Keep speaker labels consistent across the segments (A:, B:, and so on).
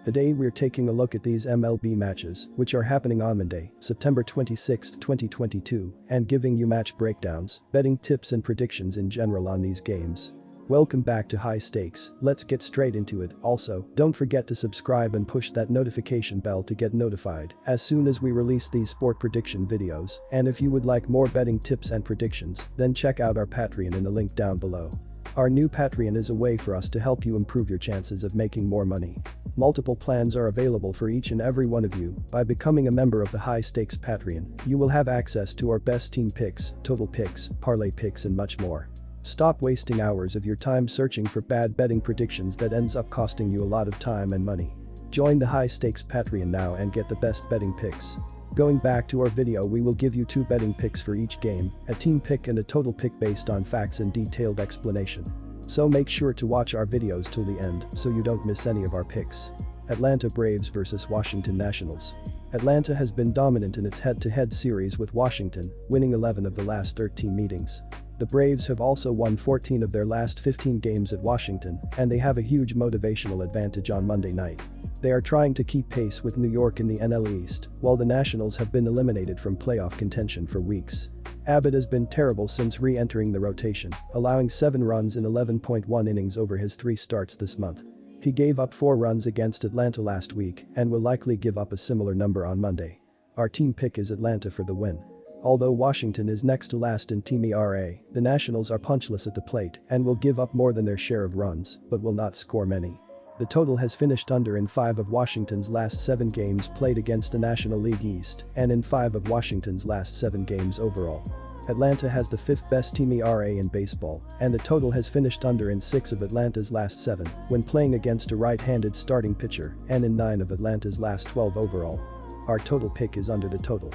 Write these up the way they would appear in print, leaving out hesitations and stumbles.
A: Today we're taking a look at these MLB matches, which are happening on Monday, September 26, 2022, and giving you match breakdowns, betting tips and predictions in general on these games. Welcome back to High Stakes, let's get straight into it. Also, don't forget to subscribe and push that notification bell to get notified as soon as we release these sport prediction videos, and if you would like more betting tips and predictions, then check out our Patreon in the link down below. Our new Patreon is a way for us to help you improve your chances of making more money. Multiple plans are available for each and every one of you. By becoming a member of the High Stakes Patreon, you will have access to our best team picks, total picks, parlay picks and much more. Stop wasting hours of your time searching for bad betting predictions that ends up costing you a lot of time and money. Join the High Stakes Patreon now and get the best betting picks. Going back to our video, we will give you 2 betting picks for each game, a team pick and a total pick based on facts and detailed explanation. So make sure to watch our videos till the end so you don't miss any of our picks. Atlanta Braves vs Washington Nationals. Atlanta has been dominant in its head-to-head series with Washington, winning 11 of the last 13 meetings. The Braves have also won 14 of their last 15 games at Washington, and they have a huge motivational advantage on Monday night. They are trying to keep pace with New York in the NL East, while the Nationals have been eliminated from playoff contention for weeks. Abbott has been terrible since re-entering the rotation, allowing 7 runs in 11.1 innings over his 3 starts this month. He gave up 4 runs against Atlanta last week and will likely give up a similar number on Monday. Our team pick is Atlanta for the win. Although Washington is next to last in team ERA, the Nationals are punchless at the plate and will give up more than their share of runs, but will not score many. The total has finished under in 5 of Washington's last 7 games played against the National League East and in 5 of Washington's last 7 games overall. Atlanta has the 5th best team ERA in baseball, and the total has finished under in 6 of Atlanta's last 7 when playing against a right-handed starting pitcher and in 9 of Atlanta's last 12 overall. Our total pick is under the total.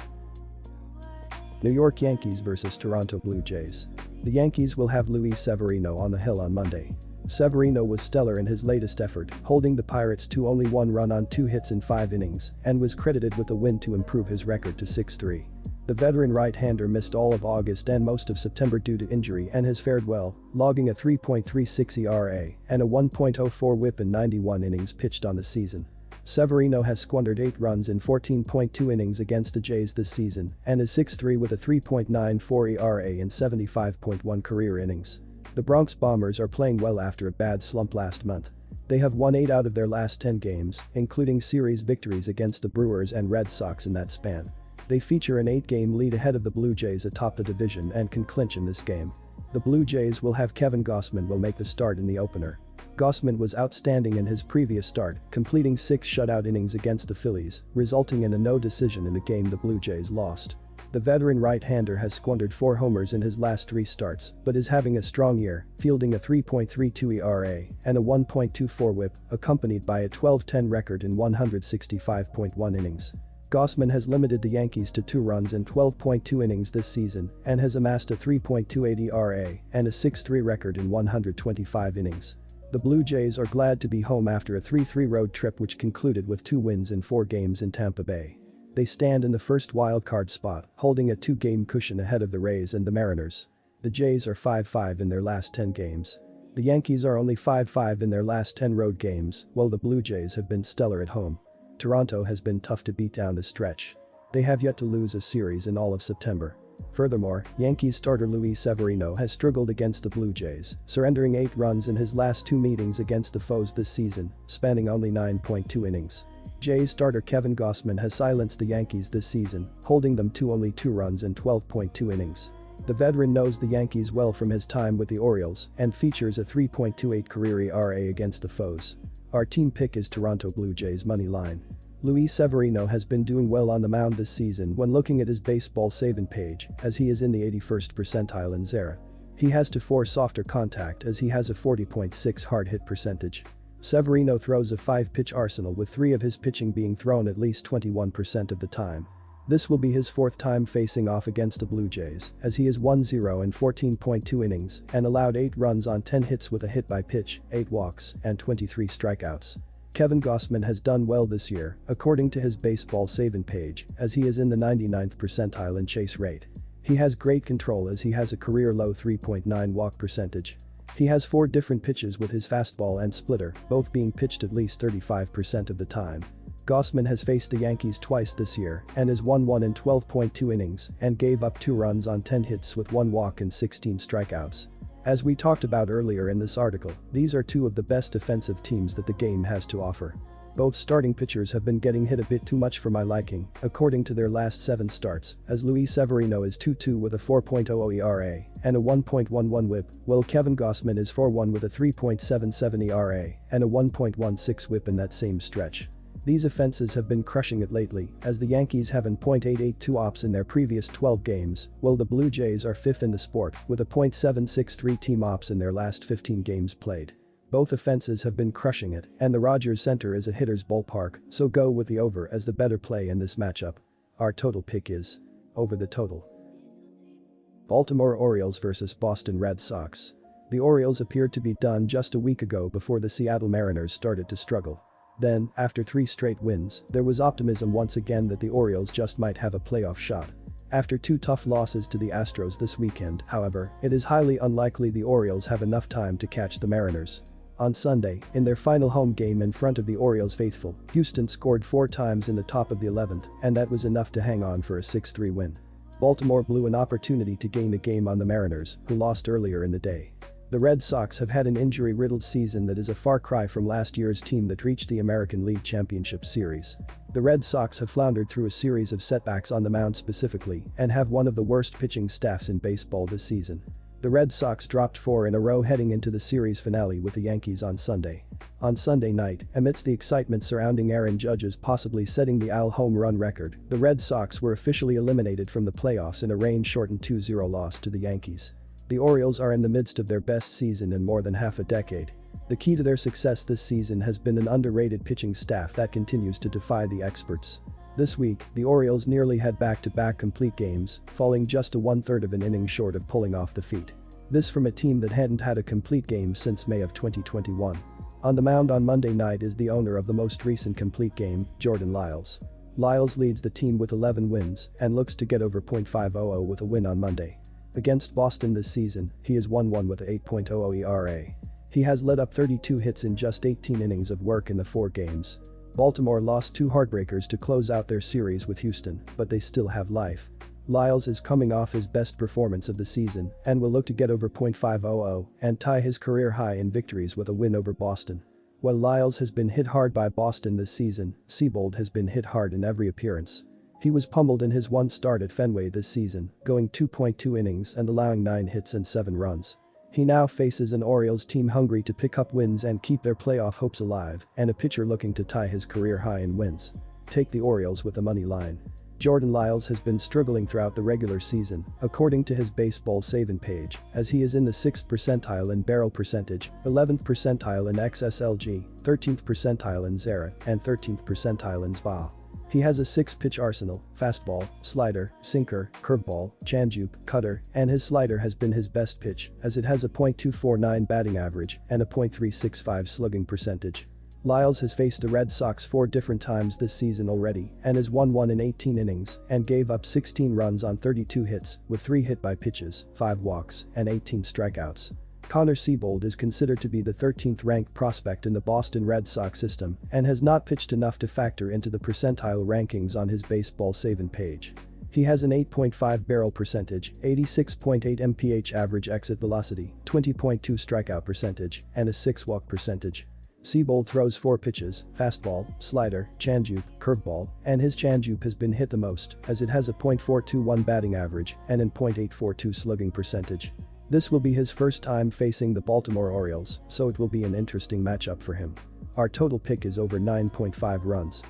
A: New York Yankees vs Toronto Blue Jays. The Yankees will have Luis Severino on the hill on Monday. Severino was stellar in his latest effort, holding the Pirates to only 1 run on 2 hits in 5 innings, and was credited with a win to improve his record to 6-3. The veteran right-hander missed all of August and most of September due to injury and has fared well, logging a 3.36 ERA and a 1.04 WHIP in 91 innings pitched on the season. Severino has squandered 8 runs in 14.2 innings against the Jays this season and is 6-3 with a 3.94 ERA in 75.1 career innings. The Bronx Bombers are playing well after a bad slump last month. They have won 8 out of their last 10 games, including series victories against the Brewers and Red Sox in that span. They feature an 8-game lead ahead of the Blue Jays atop the division and can clinch in this game. The Blue Jays will have Kevin Gausman will make the start in the opener. Gausman was outstanding in his previous start, completing 6 shutout innings against the Phillies, resulting in a no decision in a game the Blue Jays lost. The veteran right-hander has squandered 4 homers in his last 3 starts, but is having a strong year, fielding a 3.32 ERA and a 1.24 WHIP, accompanied by a 12-10 record in 165.1 innings. Gausman has limited the Yankees to 2 runs in 12.2 innings this season and has amassed a 3.28 ERA and a 6-3 record in 125 innings. The Blue Jays are glad to be home after a 3-3 road trip which concluded with 2 wins in 4 games in Tampa Bay. They stand in the first wildcard spot, holding a 2-game cushion ahead of the Rays and the Mariners. The Jays are 5-5 in their last 10 games. The Yankees are only 5-5 in their last 10 road games, while the Blue Jays have been stellar at home. Toronto has been tough to beat down the stretch. They have yet to lose a series in all of September. Furthermore, Yankees starter Luis Severino has struggled against the Blue Jays, surrendering 8 runs in his last 2 meetings against the foes this season, spanning only 9.2 innings. Jays starter Kevin Gausman has silenced the Yankees this season, holding them to only 2 runs in 12.2 innings. The veteran knows the Yankees well from his time with the Orioles and features a 3.28 career ERA against the foes. Our team pick is Toronto Blue Jays money line. Luis Severino has been doing well on the mound this season when looking at his baseball saving page, as he is in the 81st percentile in ZERA. He has to force softer contact as he has a 40.6 hard hit percentage. Severino throws a 5-pitch arsenal with 3 of his pitching being thrown at least 21% of the time. This will be his 4th time facing off against the Blue Jays, as he is 1-0 in 14.2 innings and allowed 8 runs on 10 hits with a hit by pitch, 8 walks, and 23 strikeouts. Kevin Gausman has done well this year, according to his baseball saving page, as he is in the 99th percentile in chase rate. He has great control as he has a career low 3.9 walk percentage. He has 4 different pitches with his fastball and splitter, both being pitched at least 35% of the time. Gausman has faced the Yankees twice this year and has won 1 in 12.2 innings and gave up 2 runs on 10 hits with 1 walk and 16 strikeouts. As we talked about earlier in this article, these are 2 of the best defensive teams that the game has to offer. Both starting pitchers have been getting hit a bit too much for my liking, according to their last 7 starts, as Luis Severino is 2.2 with a 4.00 ERA and a 1.11 WHIP, while Kevin Gausman is 4.1 with a 3.77 ERA and a 1.16 WHIP in that same stretch. These offenses have been crushing it lately, as the Yankees have an .882 ops in their previous 12 games, while the Blue Jays are 5th in the sport with a .763 team ops in their last 15 games played. Both offenses have been crushing it, and the Rogers Center is a hitter's ballpark, so go with the over as the better play in this matchup. Our total pick is over the total. Baltimore Orioles vs Boston Red Sox. The Orioles appeared to be done just a week ago before the Seattle Mariners started to struggle. Then, after 3 straight wins, there was optimism once again that the Orioles just might have a playoff shot. After 2 tough losses to the Astros this weekend, however, it is highly unlikely the Orioles have enough time to catch the Mariners. On Sunday, in their final home game in front of the Orioles faithful, Houston scored 4 times in the top of the 11th, and that was enough to hang on for a 6-3 win. Baltimore blew an opportunity to gain the game on the Mariners, who lost earlier in the day. The Red Sox have had an injury-riddled season that is a far cry from last year's team that reached the American League Championship Series. The Red Sox have floundered through a series of setbacks on the mound specifically and have one of the worst pitching staffs in baseball this season. The Red Sox dropped 4 in a row heading into the series finale with the Yankees on Sunday. On Sunday night, amidst the excitement surrounding Aaron Judge's possibly setting the AL home run record, the Red Sox were officially eliminated from the playoffs in a rain-shortened 2-0 loss to the Yankees. The Orioles are in the midst of their best season in more than half a decade. The key to their success this season has been an underrated pitching staff that continues to defy the experts. This week, the Orioles nearly had back-to-back complete games, falling just a 1/3 of an inning short of pulling off the feat. This from a team that hadn't had a complete game since May of 2021. On the mound on Monday night is the owner of the most recent complete game, Jordan Lyles. Lyles leads the team with 11 wins and looks to get over .500 with a win on Monday. Against Boston this season, he is 1.1 with a 8.00 ERA. He has led up 32 hits in just 18 innings of work in the 4 games. Baltimore lost 2 heartbreakers to close out their series with Houston, but they still have life. Lyles is coming off his best performance of the season and will look to get over .500 and tie his career high in victories with a win over Boston. While Lyles has been hit hard by Boston this season, Seabold has been hit hard in every appearance. He was pummeled in his 1 start at Fenway this season, going 2.2 innings and allowing 9 hits and 7 runs. He now faces an Orioles team hungry to pick up wins and keep their playoff hopes alive, and a pitcher looking to tie his career high in wins. Take the Orioles with the money line. Jordan Lyles has been struggling throughout the regular season, according to his baseball saving page, as he is in the 6th percentile in barrel percentage, 11th percentile in XSLG, 13th percentile in ZERA, and 13th percentile in SPA. He has a 6-pitch arsenal: fastball, slider, sinker, curveball, changeup, cutter, and his slider has been his best pitch, as it has a .249 batting average and a .365 slugging percentage. Lyles has faced the Red Sox 4 different times this season already and has won 1 in 18 innings and gave up 16 runs on 32 hits, with 3 hit by pitches, 5 walks, and 18 strikeouts. Connor Seabold is considered to be the 13th ranked prospect in the Boston Red Sox system and has not pitched enough to factor into the percentile rankings on his baseball saving page. He has an 8.5 barrel percentage, 86.8 mph average exit velocity, 20.2 strikeout percentage, and a 6 walk percentage. Seabold throws 4 pitches: fastball, slider, changeup, curveball, and his changeup has been hit the most, as it has a .421 batting average and an .842 slugging percentage. This will be his first time facing the Baltimore Orioles, so it will be an interesting matchup for him. Our total pick is over 9.5 runs.